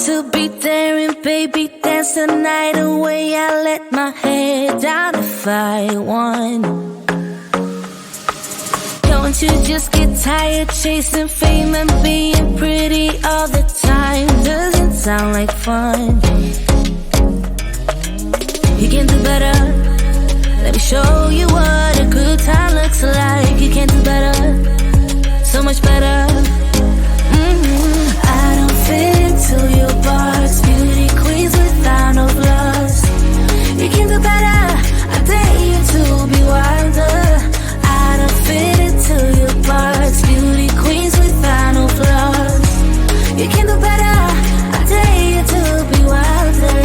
to be there and baby dance the night away. I let my head down if I won. Don't you just get tired chasing fame and being pretty all the time? Doesn't sound like fun. You can do better. Let me show you what a good time looks like. You can do better, so much better. I don't fit into your box. Beauty queens without no flaws. You can do better. I dare you to be wilder. I don't fit into your box. Beauty queens without no flaws. You can do better. I dare you to be wilder.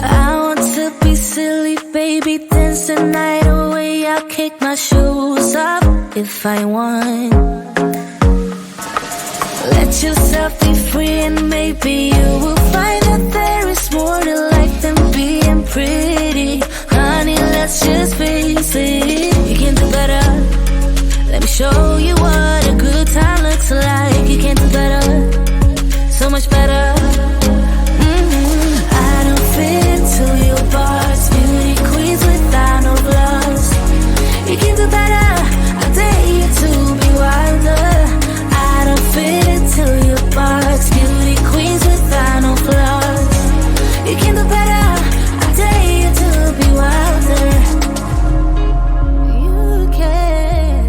I want to be silly, baby, dance the night away. I'll kick my shoes off if I want. Let yourself be free and maybe you will find that there is more to life than being pretty. Honey, let's just face it. You can do better. Let me show you what a good time looks like. You can do better, so much better. I don't fit into your box. Beauty queens without no flaws. You can do better. I dare you to be wilder. I don't fit into your box. Beauty queens without no flaws. You can do better. I dare you to be wilder. You can.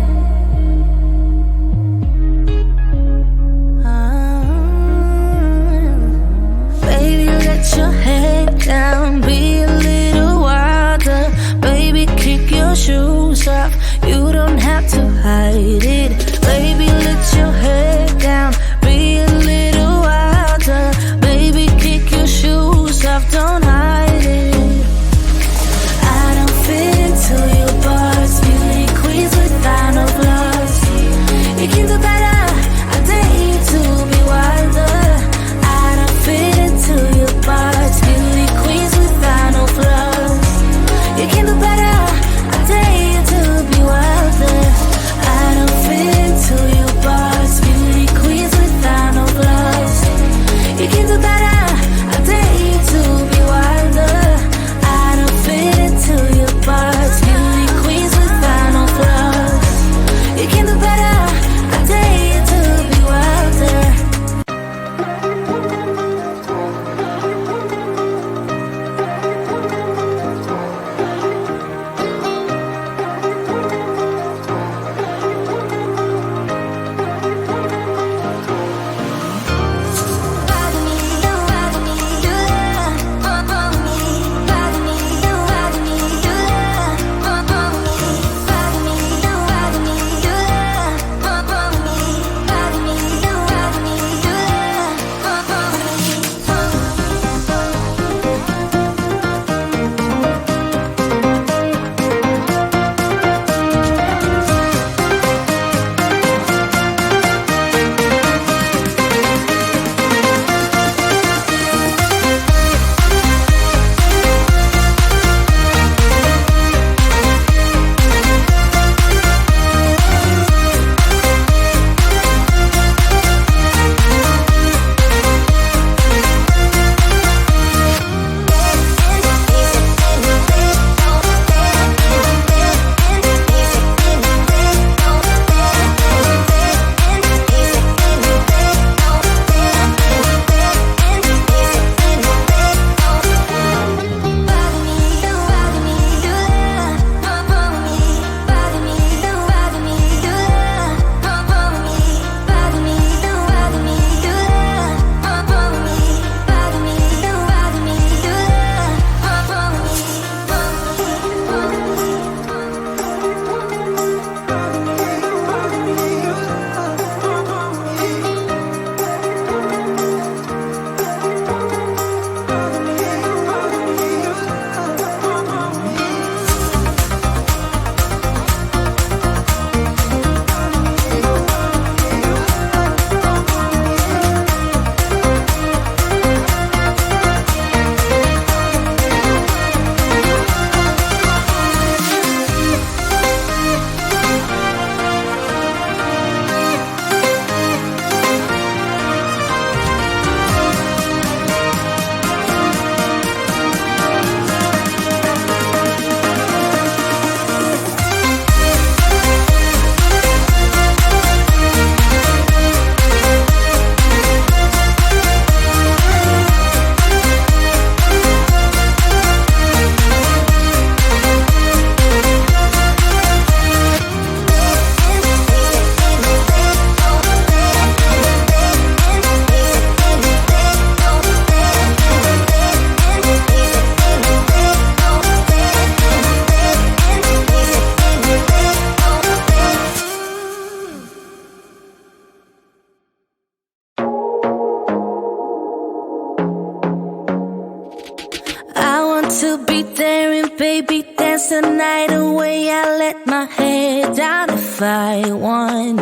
to be there and baby dance the night away. I let my head down if I won.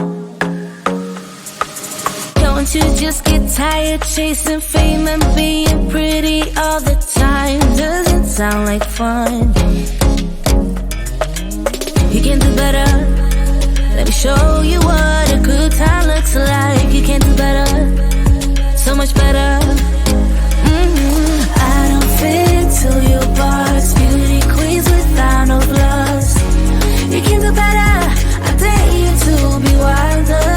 Don't you just get tired chasing fame and being pretty all the time? Doesn't sound like fun. You can do better. Let me show you what a good time looks like. You can do better, so much better. I don't fit into your box. Beauty queens without no flaws. You can do better. I dare you to be wilder.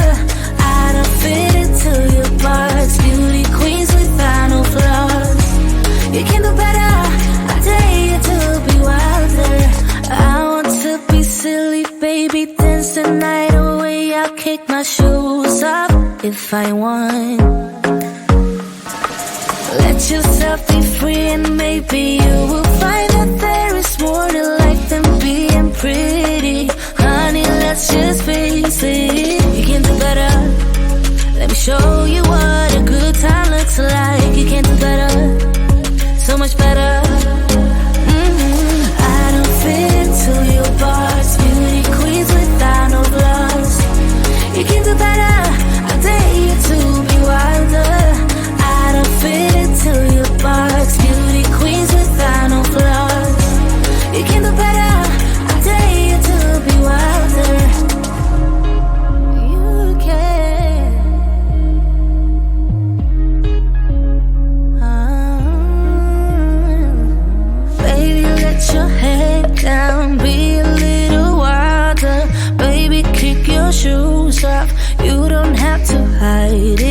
I don't fit into your box. Beauty queens without no flaws. You can do better. I dare you to be wilder. I want to be silly, baby, dance the night away. I'll kick my shoes off if I want. Let yourself be free and maybe you will find that there is more to life than being pretty. Honey, let's just face it. You can do better. Let me show you what a good time looks like. You can do better, so much better. I don't fit into your box. Beauty queens without no flaws. You can do better. I dare you to be wilder. I don't fit into your box. Beauty queens without no flaws. You can do better. I dare you to be wilder. You can. Baby, let your head down. Be a little wilder. Baby, kick your shoes off. You don't have to hide it.